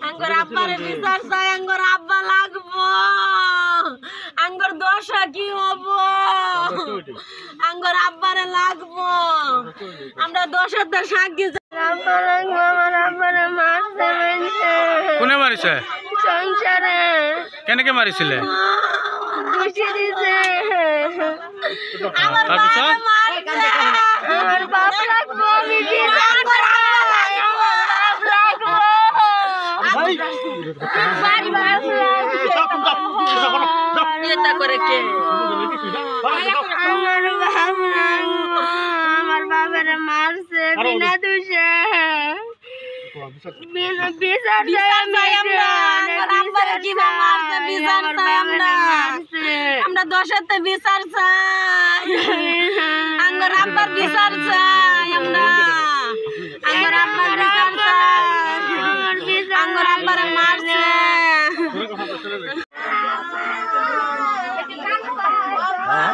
আঙ্গর আব্বারে বিচার চাই, আঙ্গর আব্বা লাগবো, আঙ্গর দশা কি হবো, আঙ্গর আব্বারে লাগবো, আমরা দশাতে সাক্ষী। আমার আব্বারে মারছে, কোনে মারিছে? সংসারে। কেনেকে মারিছিলে? ঘুষি দিছে। আমার বাবা মারছে, আমার বাপ লাগবো, আমার বাবার মারছে বিনা দোষে। আমরা দশাতে বিচার চাই, আঙ্গর আব্বার বিচার চাই, আমরা আঙ্গর আব্বার বিচার চাই, আঙ্গর আব্বারে মারছে। হ্যাঁ